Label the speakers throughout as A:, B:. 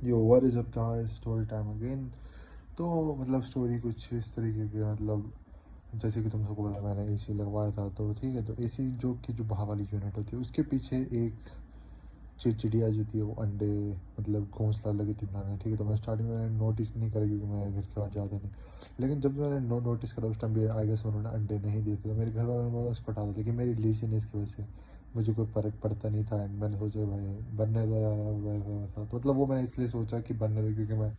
A: Yo what is up guys, story time again. तो मतलब story कुछ इस तरीके की, मतलब जैसे कि तुम सबको पता मैंने एसी लगवाया था, तो ठीक है। तो एसी जो बाहर वाली यूनिट होती है उसके पीछे एक चिड़िया जो थी वो अंडे मतलब घोंसला लगी थी बनाने, ठीक है। तो मैं स्टार्टिंग में मैंने नोटिस नहीं करा क्योंकि मैं घर के बाद ज़्यादा नहीं, लेकिन जब मैंने नोटिस करा उस टाइम भी आई गेस उन्होंने अंडे नहीं दिए थे। तो मेरे घर वालों ने बोला उसको हटा दो, लेकिन मेरी लेजीनेस की वजह से मुझे कोई फ़र्क पड़ता नहीं था। एंड मैंने सोचा भाई बनने दो यार, वैसा वैसा। तो मतलब वो मैंने इसलिए सोचा कि बनने दो क्योंकि मैं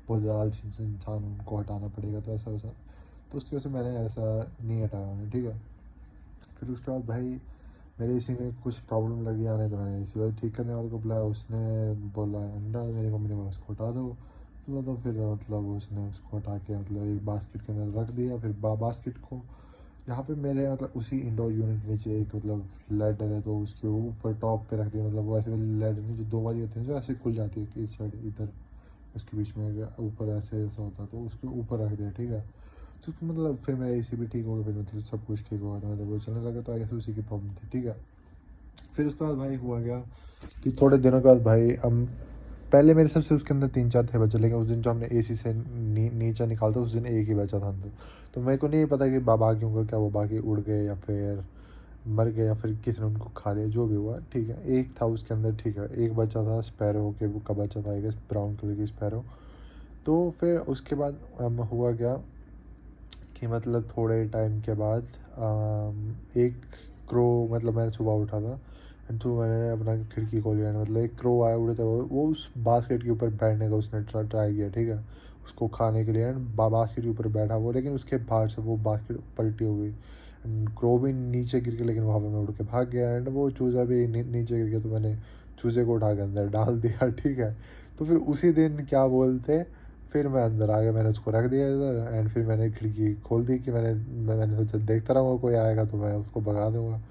A: बहुत ज़्यादा आलसी इंसान हूँ, उनको हटाना पड़ेगा, तो ऐसा वैसा। तो उसकी वजह से मैंने ऐसा नहीं हटाया उन्हें, ठीक है। फिर उसके बाद भाई मेरे एसी में कुछ प्रॉब्लम लगी आने, तो मैंने एसी वाले ठीक करने वाले को बुलाया। उसने बोला अंडा, मेरी मम्मी ने बोला उसको हटा दो। तो फिर मतलब उसने उसको हटा के मतलब एक बास्केट के अंदर रख दिया। फिर बास्केट को यहाँ पे मेरे मतलब उसी इंडोर यूनिट के नीचे एक मतलब लैडर है, तो उसके ऊपर टॉप पे रख दिया। मतलब वो ऐसे वाली लैडर नहीं जो दो वाली होती है, जो ऐसे खुल जाती है इस साइड इधर, उसके बीच में ऊपर ऐसे ऐसा होता है, तो उसके ऊपर रख दिया, ठीक है। तो मतलब फिर मेरा एसी भी ठीक हो गया, फिर मतलब सब कुछ ठीक हो गया, तो मतलब वो चलने लगा। तो ऐसे उसी की प्रॉब्लम थी, ठीक है। फिर उसके बाद भाई हुआ गया कि थोड़े दिनों के बाद भाई हम पहले मेरे हिसाब से उसके अंदर 3-4 थे बच्चे, लेकिन उस दिन जो हमने एसी से नीचे निकाला था उस दिन एक ही बचा था अंदर। तो मेरे को नहीं पता कि बाकी होंगे क्या, वो बाकी उड़ गए या फिर मर गए या फिर किसी ने उनको खा लिया, जो भी हुआ ठीक है। एक था उसके अंदर, ठीक है, एक बच्चा था स्पैरो के का बच्चा था, आई गेस ब्राउन कलर की स्पैरो। तो फिर उसके बाद हुआ क्या कि मतलब थोड़े टाइम के बाद एक क्रो, मतलब मैंने सुबह उठा था एंड तो मैंने अपना खिड़की खोली है, मतलब एक क्रो आया उड़े, तो वो उस बास्केट के ऊपर बैठने का उसने ट्राई किया, ठीक है, उसको खाने के लिए। एंड बास्केट के ऊपर बैठा वो, लेकिन उसके बाहर से वो बास्केट पलटी हो गई एंड क्रो भी नीचे गिर गया, लेकिन वहाँ पर मैं उड़ के भाग गया। एंड वो चूज़ा भी नीचे गिर गया, तो मैंने चूज़े को उठा के अंदर डाल दिया, ठीक है। तो फिर उसी दिन क्या बोलते, फिर मैं अंदर आ गया, मैंने उसको रख दिया इधर। एंड फिर मैंने खिड़की खोल दी कि मैंने सोचा देखता रहूँगा, कोई आएगा तो मैं उसको भगा दूँगा।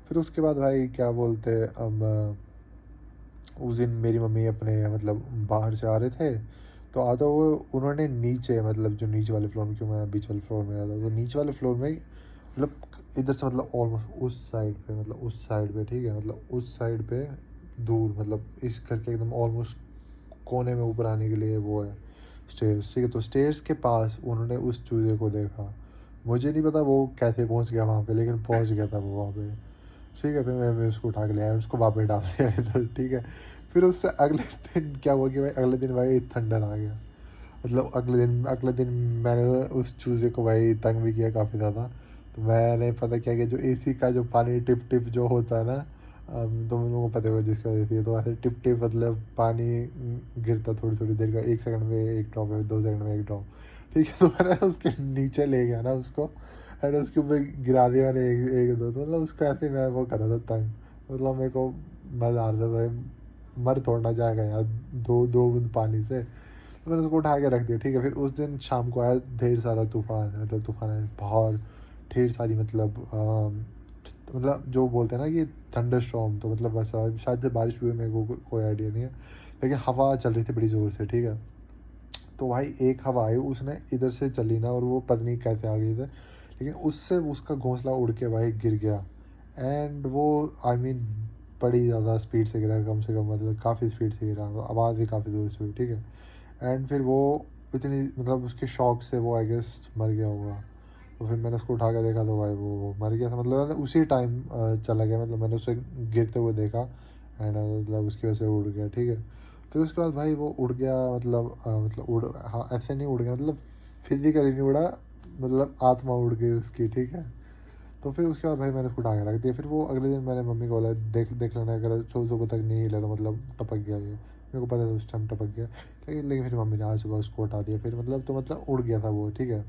A: फिर उसके बाद भाई क्या बोलते, अब उस दिन मेरी मम्मी अपने मतलब बाहर से आ रहे थे, तो आधा वो उन्होंने नीचे मतलब जो नीचे वाले फ्लोर में, क्यों मैं बीच वाले फ्लोर में रहता, तो नीचे वाले फ्लोर में मतलब इधर से मतलब ऑलमोस्ट उस साइड पे, मतलब उस साइड पे, ठीक है, मतलब उस साइड पे दूर, मतलब इस घर के एकदम ऑलमोस्ट कोने में ऊपर आने के लिए वो है स्टेयर्स, ठीक है। तो स्टेयर्स के पास उन्होंने उस चूज़े को देखा। मुझे नहीं पता वो कैसे पहुंच गया वहाँ पे, लेकिन पहुंच गया था वो वहाँ पे, ठीक है। फिर मैं उसको उठा के ले आया, उसको वापस डाल दिया इधर, ठीक है। फिर उससे अगले दिन क्या हुआ कि भाई अगले दिन भाई थंडर आ गया। मतलब अगले दिन मैंने उस चूज़े को भाई तंग भी किया काफ़ी ज़्यादा। तो मैंने पता क्या किया, जो एसी का जो पानी टिप टिप जो होता है ना, तुम लोगों को पता होगा जिसकी वजह से, तो ऐसे टिप टिप मतलब पानी गिरता थोड़ी थोड़ी देर का, 1 सेकंड में एक ड्रॉप है, 2 सेकंड में एक ड्रॉप, ठीक है। तो मैंने उसके नीचे ले गया ना उसको, एंड उसके ऊपर गिरा दिया मैंने एक एक दो, तो मतलब उसको ऐसे मैं वो कर रहा था तंग। मतलब मेरे को मज़ा आ रहा था भाई, मर थोड़ना जाएगा यार दो दो बूंद पानी से। तो मैंने उसको उठा के रख दिया, ठीक है। फिर उस दिन शाम को आया ढेर सारा तूफ़ान, मतलब तूफ़ान है बहुत ढेर सारी, मतलब जो बोलते हैं ना कि थंडर स्टॉर्म, तो मतलब वैसा शायद से बारिश हुई, मेरे को कोई आइडिया नहीं है, लेकिन हवा चल रही थी बड़ी ज़ोर से, ठीक है। तो भाई एक हवा आई, उसने इधर से चली ना, और वो पता नहीं कैसे आ गई इधर, लेकिन उससे उसका घोंसला उड़ के भाई गिर गया। एंड वो आई मीन बड़ी ज़्यादा स्पीड से गिरा, कम से कम मतलब काफ़ी स्पीड से गिरा, आवाज़ भी काफ़ी ज़ोर से हुई, ठीक है। एंड फिर वो इतनी मतलब उसके शॉक से वो आई गेस मर गया होगा। तो फिर मैंने उसको उठा के देखा, तो भाई वो मर गया था, मतलब मैंने उसी टाइम चला गया, मतलब मैंने उसे गिरते हुए देखा। एंड मतलब उसकी वजह से उड़ गया, ठीक है। फिर उसके बाद भाई वो उड़ गया, मतलब उड़, हाँ ऐसे नहीं उड़ गया, मतलब फिजिकली नहीं उड़ा, मतलब आत्मा उड़ गई उसकी, ठीक है। तो फिर उसके बाद भाई मैंने उसको उठा के रख दिया। फिर वो अगले दिन मैंने मम्मी को बोला देख देख लेना, अगर सुबह तक नहीं हिला तो मतलब टपक गया ये, मेरे को पता था उस टाइम टपक गया, लेकिन फिर मम्मी ने आज सुबह उसको हटा दिया। फिर मतलब उड़ गया था वो, ठीक है।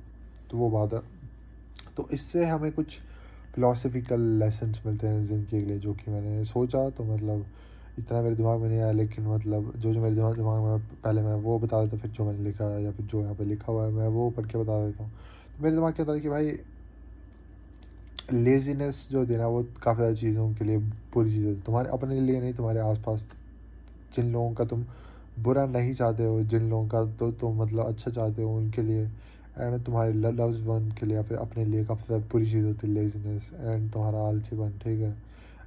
A: तो वो बात है। तो इससे हमें कुछ फ़िलासफ़िकल लेसन्स मिलते हैं ज़िंदगी के लिए, जो कि मैंने सोचा तो मतलब इतना मेरे दिमाग में नहीं आया, लेकिन मतलब जो मेरे दिमाग में पहले मैं वो बता देता हूँ, फिर जो मैंने लिखा है या फिर जो यहाँ पे लिखा हुआ है मैं वो पढ़ के बता देता हूँ। तो मेरे दिमाग के अंदर है कि भाई लेज़ीनेस जो होती है ना, वो काफ़ी ज़्यादा चीज़ों के लिए बुरी चीज़ होती है, तुम्हारे अपने लिए नहीं, तुम्हारे आसपास जिन लोगों का तुम बुरा नहीं चाहते हो, जिन लोगों का तो तुम मतलब अच्छा चाहते हो उनके लिए, एंड तुम्हारे लव्स वन के लिए या फिर अपने लिए काफ़ी ज़्यादा बुरी चीज़ होती है लेज़ीनेस एंड तुम्हारा आलसीपन, ठीक है।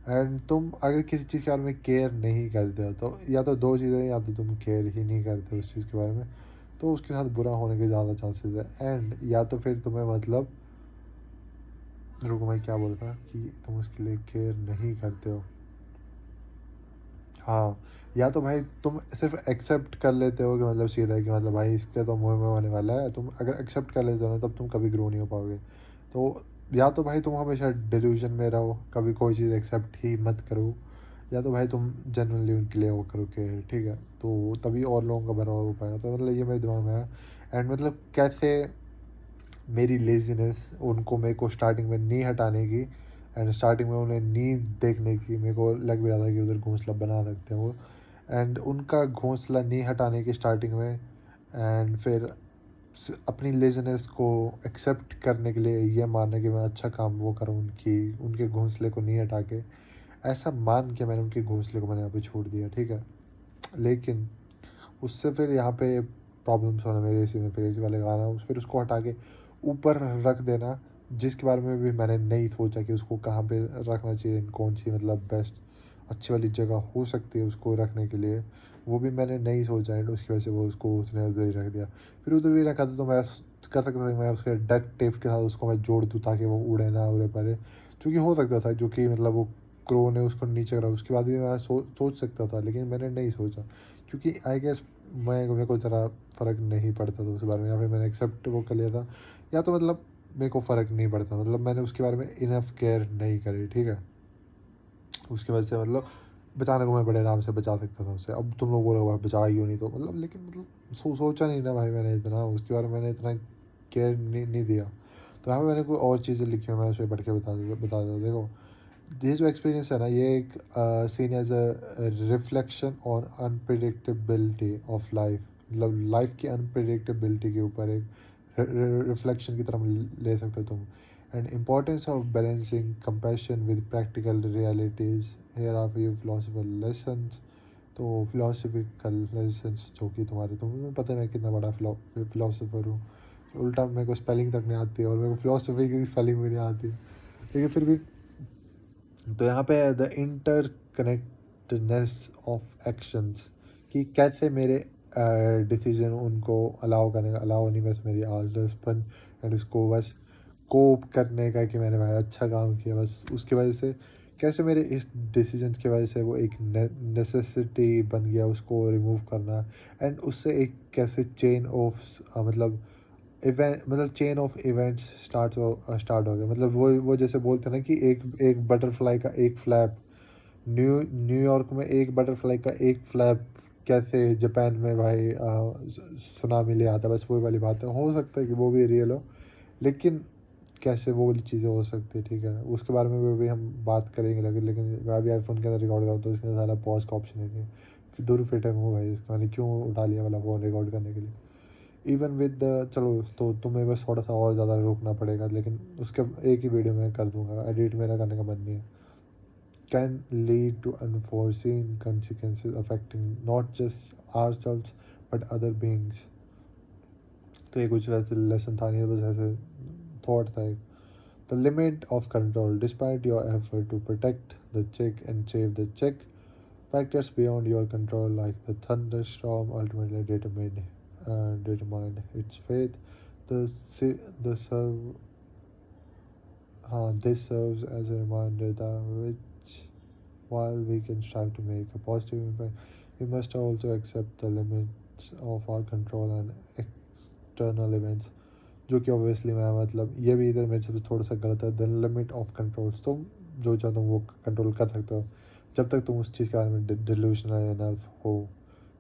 A: एंड तुम अगर किसी चीज़ के बारे में केयर नहीं करते हो तो या तो दो चीज़ें, या तो तुम केयर ही नहीं करते उस चीज़ के बारे में, तो उसके साथ बुरा होने के ज़्यादा चांसेस है। एंड या तो फिर तुम्हें मतलब, रुको मैं क्या बोल रहा था कि तुम उसके लिए केयर नहीं करते हो, हाँ, या तो भाई तुम सिर्फ एक्सेप्ट कर लेते हो कि मतलब सीधा है कि मतलब भाई इसके तो मुँह में होने वाला है, तुम अगर एक्सेप्ट कर लेते हो ना तब तुम कभी ग्रो नहीं हो पाओगे। तो या तो भाई तुम हमेशा डिल्यूजन में रहो, कभी कोई चीज़ एक्सेप्ट ही मत करो, या तो भाई तुम जेनुइनली उनके लिए वो करो कि ठीक है, तो तभी और लोगों का भला हो पाएगा। तो मतलब ये मेरे दिमाग में है। एंड मतलब कैसे मेरी लेज़ीनेस उनको मेरे को स्टार्टिंग में नहीं हटाने की, एंड स्टार्टिंग में उन्हें नहीं देखने की, मेरे को लग भी रहा था कि उधर घोंसला बना सकते हैं वो, एंड उनका घोंसला नहीं हटाने की स्टार्टिंग में, एंड फिर अपनी लेज़ीनेस को एक्सेप्ट करने के लिए ये मानना कि मैं अच्छा काम वो करूँ, उनके घोंसले को नहीं हटा के, ऐसा मान के मैंने उनके घोंसले को मैंने यहाँ पे छोड़ दिया, ठीक है। लेकिन उससे फिर यहाँ पे प्रॉब्लम्स होना मेरे एसी में, फिर एसी वाले गाना उस फिर उसको हटा के ऊपर रख देना, जिसके बारे में भी मैंने नहीं सोचा कि उसको कहाँ पे रखना चाहिए, कौन सी मतलब बेस्ट अच्छी वाली जगह हो सकती है उसको रखने के लिए, वो भी मैंने नहीं सोचा। एंड उसकी वजह से वो उसको उसने उधर ही रख दिया। फिर उधर भी रखा था तो मैं कर सकता था, मैं उसके डक टेप के साथ उसको मैं जोड़ दूँ ताकि वो उड़े ना उड़े पड़े, क्योंकि हो सकता था जो कि मतलब वो क्रो ने उसको नीचे करा, उसके बाद भी मैं सोच सकता था, लेकिन मैंने नहीं सोचा, क्योंकि आई गेस मेरे को ज़रा फ़र्क नहीं पड़ता था उसके बारे में, या फिर मैंने एक्सेप्ट वो कर लिया था, या तो मतलब मेरे को फ़र्क नहीं पड़ता, मतलब मैंने उसके बारे में इनफ केयर नहीं करी, ठीक है। उसकी वजह से मतलब बचाने को मैं बड़े आराम से बचा सकता था उससे। अब तुम लोग बोलोगे भाई बचा क्यों नहीं, तो मतलब लेकिन मतलब सोचा नहीं ना भाई मैंने इतना, उसके बारे में मैंने इतना केयर नहीं दिया। तो यहाँ पे मैंने कोई और चीज़ें लिखी हुई, मैं उस पर पढ़ के बता देता देखो। ये जो एक्सपीरियंस है ना, ये एक seen as a reflection on unpredictability of life, मतलब लाइफ की अनप्रिडिक्टेबिलिटी के ऊपर एक रिफ्लेक्शन की तरह ले सकते हो तुम। And importance of balancing compassion with practical realities, here are few philosophical lessons. तो फिलोसफिकल लेसन्स जो कि तुम्हें पता है मैं कितना बड़ा फिलोसोफर हूँ, उल्टा मेरे को स्पेलिंग तक नहीं आती है, और मेरे को फिलोसफी की स्पेलिंग भी नहीं आती, लेकिन फिर भी। तो यहाँ पे the inter connectedness of actions, कि कैसे मेरे डिसीजन उनको अलाउ करने का, अलाउ नहीं बस मेरी आलसपन, एंड उसको बस कोप करने का कि मैंने भाई अच्छा काम किया, बस उसकी वजह से कैसे मेरे इस डिसीजंस की वजह से वो एक नेसेसिटी बन गया उसको रिमूव करना। एंड उससे एक कैसे चेन ऑफ मतलब इवेंट, मतलब चेन ऑफ इवेंट्स स्टार्ट हो गया, मतलब वो जैसे बोलते हैं ना कि एक एक बटरफ्लाई का एक फ्लैप, न्यूयॉर्क में एक बटरफ्लाई का एक फ्लैप कैसे जापान में भाई सुनामी ले आता, बस वही वाली बात है। हो सकता है कि वो भी रियल हो, लेकिन कैसे वो वाली चीज़ें हो सकती है, ठीक है, उसके बारे में भी हम बात करेंगे। लेकिन मैं अभी आईफोन के अंदर रिकॉर्ड करता हूँ तो इसके अंदर सारा पॉज का ऑप्शन ही नहीं है, फिर दूर फिट है मुँह भाई इसका, मैंने क्यों उठा लिया वाला फ़ोन रिकॉर्ड करने के लिए। इवन विद द, चलो तो तुम्हें बस थोड़ा सा और ज़्यादा रुकना पड़ेगा, लेकिन उसके एक ही वीडियो में कर दूंगा, एडिट मेरा करने का मन नहीं है। Can lead to unforeseen consequences affecting not just ourselves but other beings। तो ये कुछ वैसे लेसन था नहीं, बस ऐसे थॉट था एक। The limit of control despite your effort to protect the chick and save the chick, factors beyond your control like the thunderstorm ultimately determined its fate. The the serve this serves as a reminder that which while we can strive to make a positive impact, we must also accept the limits of our control and external events। जो कि obviously मैं मतलब ये भी इधर मेरे से थोड़ा सा गलत है। द लिमिट ऑफ कंट्रोल्स, तुम जो चाहो तुम वो कंट्रोल कर सकते हो जब तक तुम उस चीज़ के बारे में डिल्यूशनल इनफ हो।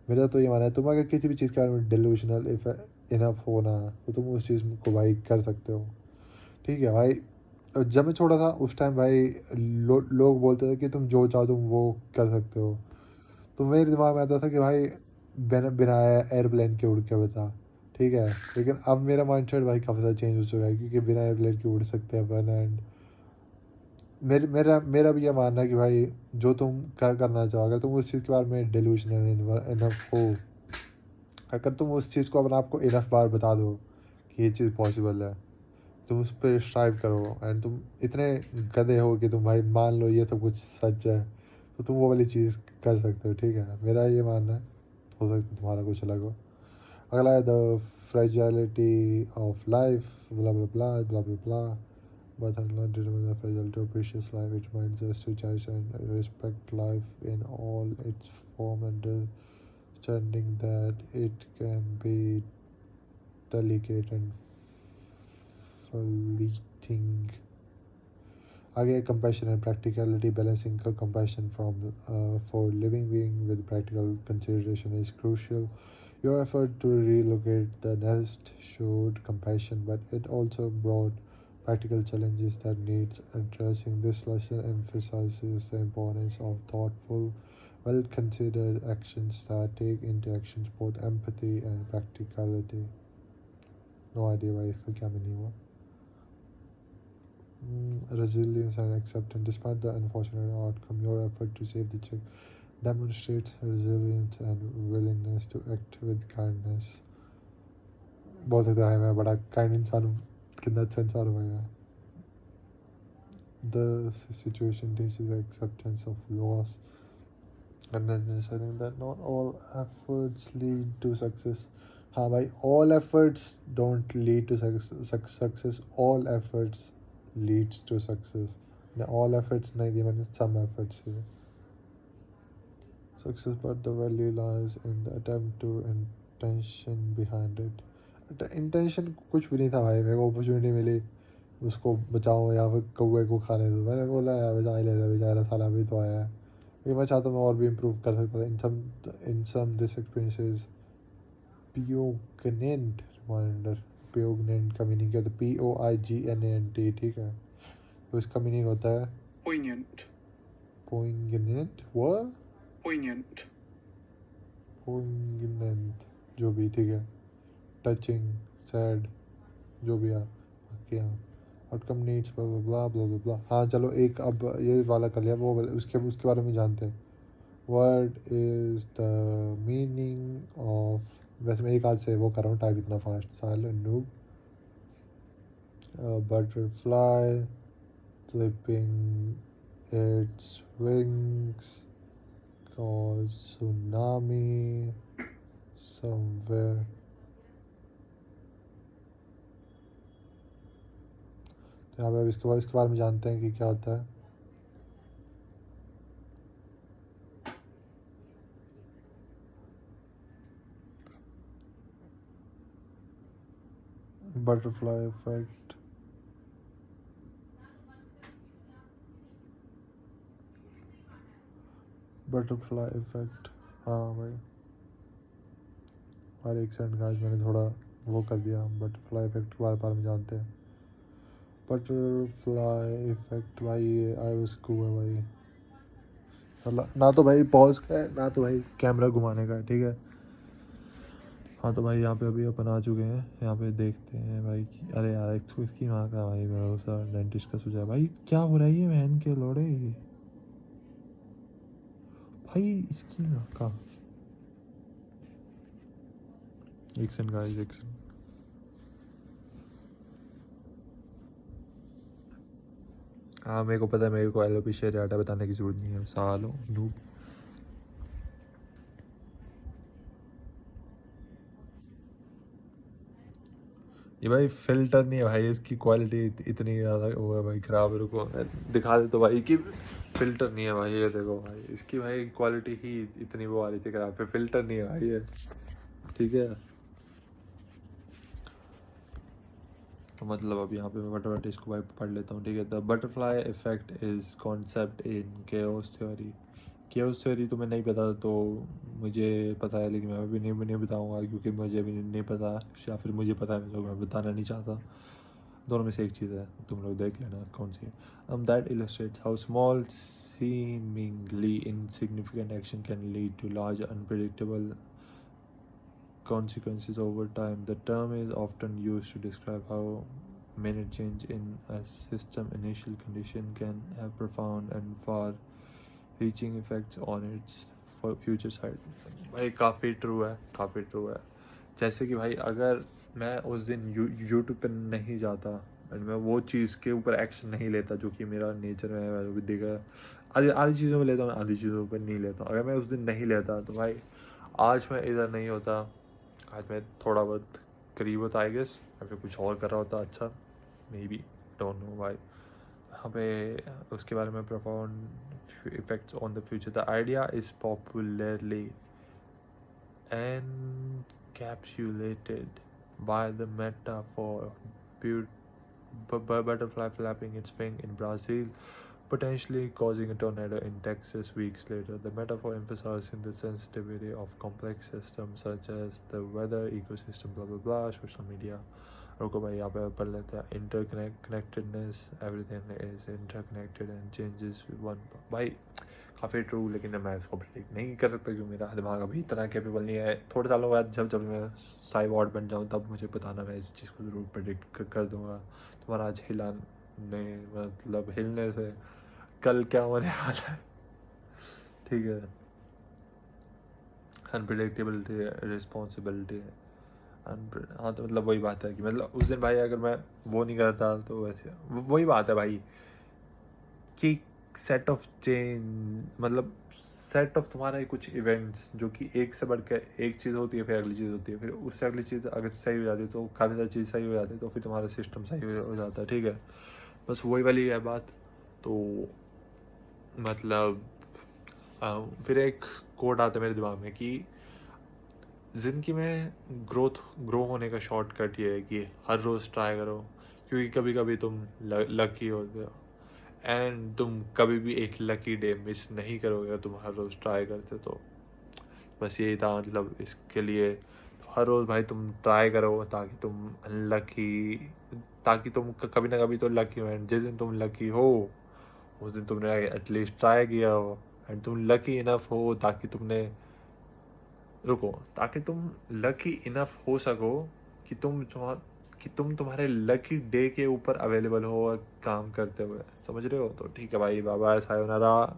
A: मेरा तो ये मानना है, तुम अगर किसी भी चीज़ के बारे में डिल्यूशनल इनफ हो ना, तो तुम उस चीज़ को भाई कर सकते हो, ठीक है भाई। जब मैं छोटा था उस टाइम भाई लोग बोलते थे कि तुम जो चाहो तुम वो कर सकते हो, तो मेरे दिमाग में आता था कि भाई बिना बिना एयरप्लेन के उड़ के बता, ठीक है। लेकिन अब मेरा माइंड सेट भाई काफ़ी ज़्यादा चेंज हो चुका है, क्योंकि बिना एयरप्लेन के उड़ सकते हैं अपन। एंड मेरा भी ये मानना है कि भाई जो तुम करना चाहो, अगर तुम उस चीज़ के बारे में डिल्यूशनल इनफ हो, अगर तुम उस चीज़ को अपने आप को इनफ बार बता दो कि ये चीज़ पॉसिबल है, तुम उस पर स्ट्राइव करो एंड तुम इतने गधे हो कि तुम भाई मान लो ये सब कुछ सच है, तो तुम वो वाली चीज़ कर सकते हो, ठीक है। मेरा ये मानना है, हो सकता है तुम्हारा कुछ अलग हो। अगला है the fragility of life, blah blah blah blah blah blah, but unlearn to remember the fragility of precious life. It reminds us to cherish and respect life in all its form, understanding that it can be delicate and fleeting. Again, compassion and practicality, balancing compassion for living being with practical consideration is crucial. Your effort to relocate the nest showed compassion, but it also brought practical challenges that needs addressing. This lesson emphasizes the importance of thoughtful, well-considered actions that take into actions both empathy and practicality. No idea why इसका क्या meaning हुआ. Resilience and acceptance. Despite the unfortunate outcome, your effort to save the chick demonstrates resilience and willingness to act with kindness. बहुत ज़्यादा है, मैं बड़ा kind इंसान हूँ, कितना अच्छा इंसान हूँ मैं. The situation teaches acceptance of loss and understanding that not all efforts lead to success. हाँ भाई, all efforts don't lead to success. All efforts leads to success. All efforts नहीं दिए मैंने, some efforts here. Success, but the value lies in the attempt to intention behind it. Intention कुछ भी नहीं था भाई, मेरे को opportunity मिली, उसको बचाओ या फिर कौवे को खाने दो, मैंने बोला यार बचा ही लेता, बेचारा साला भी तो आया है. ये मैं चाहता हूँ मैं और भी इम्प्रूव कर सकता था. In some this experience is poignant reminder. poignant का मीनिंग क्या होता है? POIGNANT, ठीक है. तो इसका मीनिंग होता है
B: Poignant.
A: poignant, what?
B: Poignant.
A: poignant, जो भी, ठीक है. टचिंग, सैड, जो भी है. क्या आउटकम नीड्स ब्ला ब्ला ब्ला ब्ला. हाँ चलो, एक अब ये वाला कर लिया, वो उसके बारे में जानते हैं. Word is the meaning of, वैसे मैं एक हाथ से वो कर रहा हूँ टाइप इतना fast, silent noob. Butterfly flipping its wings cause tsunami somewhere. तो यहाँ पे अब इसके बारे में जानते हैं कि क्या होता है. Butterfly effect. बटरफ्लाई इफेक्ट, हाँ भाई. हर एक सेकंड का आज मैंने थोड़ा वो कर दिया. बटरफ्लाई इफेक्ट के बारे में जानते हैं. बटरफ्लाई इफेक्ट भाई, ये आई वाज कूल है भाई. ना तो भाई पॉज का है, ना तो भाई कैमरा घुमाने का है, ठीक है. हाँ तो भाई यहाँ पे अभी अपन आ चुके हैं. यहाँ पे देखते हैं भाई कि अरे यार इसकी माँ का भाई भरोसा डेंटिस्ट का सुझाव. भाई क्या हो रहा है ये बहन के लोड़े भाई, इसकी माँ का. एक सेकंड गाइस, एक सेकंड. हाँ मेरे को पता है, मेरे को एलोपेशिया एरियाटा बताने की जरूरत नहीं है, सालों नूब. ये भाई फिल्टर नहीं है भाई, इसकी क्वालिटी इतनी ज़्यादा वो है भाई ख़राब. रुको मैं दिखा दे तो भाई कि फ़िल्टर नहीं है भाई. ये देखो भाई, इसकी भाई क्वालिटी ही इतनी वो आ रही थी ख़राब. फ़िल्टर नहीं है भाई ये, ठीक है. तो मतलब अब यहाँ पे मैं बटरफ्लाई इसको भाई पढ़ लेता हूँ, ठीक है. The butterfly effect is concept in chaos theory. Chaos theory तुम्हें नहीं पता तो मुझे पता है, लेकिन मैं भी नहीं बताऊँगा क्योंकि मुझे भी नहीं पता, या फिर मुझे पता है तो मैं बताना नहीं चाहता. दोनों में से एक चीज़ है, तुम लोग देख लेना कौन सी है. That illustrates how small seemingly insignificant action can lead to large unpredictable consequences over time. The term is often used to describe how minor change in a system initial condition can have profound and far-reaching effects on its future side. भाई काफ़ी true है, काफ़ी true है. जैसे कि भाई अगर मैं उस दिन यूट्यूब पे नहीं जाता,
C: एंड मैं वो चीज़ के ऊपर एक्शन नहीं लेता जो कि मेरा नेचर में है। वो भी देखा आधी आधी चीज़ों में लेता हूँ, आधी चीज़ों पर नहीं लेता हूँ। अगर मैं उस दिन नहीं लेता तो भाई आज मैं इधर नहीं होता, आज मैं थोड़ा बहुत करीब होता आई गेस, या फिर कुछ और कर रहा होता अच्छा, मे बी, डोंट नो भाई। यहाँ पे उसके बारे में profound effects on the future. The idea is popularly encapsulated by the metaphor butterfly flapping its wing in Brazil, potentially causing a tornado in Texas weeks later. The metaphor emphasizing the sensitivity of complex systems such as the weather, ecosystem, blah blah blah, social media. रुको भाई यहाँ पे पढ़ लेते हैं। Interconnectedness, everything is interconnected and changes one. भाई काफ़ी true, लेकिन मैं इसको प्रेडिक्ट नहीं कर सकता क्योंकि मेरा दिमाग अभी इतना कैपेबल नहीं है। थोड़े सालों बाद जब मैं साइबॉर्ड बन जाऊँ तब मुझे बताना, मैं इस चीज़ को ज़रूर प्रेडिक्ट कर दूँगा। तुम्हारा आज हिलाने मतलब हिलने से कल क्या होने वाला है, ठीक है। अनप्रिडिक्टेबिलिटी, रिस्पॉन्सिबिलिटी, हाँ तो मतलब वही बात है कि मतलब उस दिन भाई अगर मैं वो नहीं करता तो वैसे वही बात है भाई कि सेट ऑफ चेंज, मतलब सेट ऑफ तुम्हारे कुछ इवेंट्स जो कि एक से बढ़ के एक चीज़ होती है, फिर अगली चीज़ होती है, फिर उससे अगली चीज़ अगर सही हो जाती है तो काफ़ी सारी चीज़ सही हो जाती है, तो फिर तुम्हारा सिस्टम सही हो जाता है, ठीक है। बस वही वाली है बात। तो मतलब फिर एक कोड आता है मेरे दिमाग में कि ज़िंदगी में ग्रो होने का शॉर्टकट ये है कि हर रोज़ ट्राई करो, क्योंकि कभी कभी तुम लकी होते हो एंड तुम कभी भी एक लकी डे मिस नहीं करोगे अगर तुम हर रोज़ ट्राई करते। तो बस यही था, मतलब इसके लिए हर रोज़ भाई तुम ट्राई करो ताकि तुम लकी, ताकि तुम कभी ना कभी तो लकी हो, एंड जिस दिन तुम लकी हो उस दिन तुमने एटलीस्ट ट्राई किया हो, एंड तुम लकी इनफ हो ताकि तुमने ताकि तुम लकी इनफ हो सको कि तुम तुम्हारे लकी डे के ऊपर अवेलेबल हो काम करते हुए, समझ रहे हो। तो ठीक है भाई, बाय बाय, सायोनारा।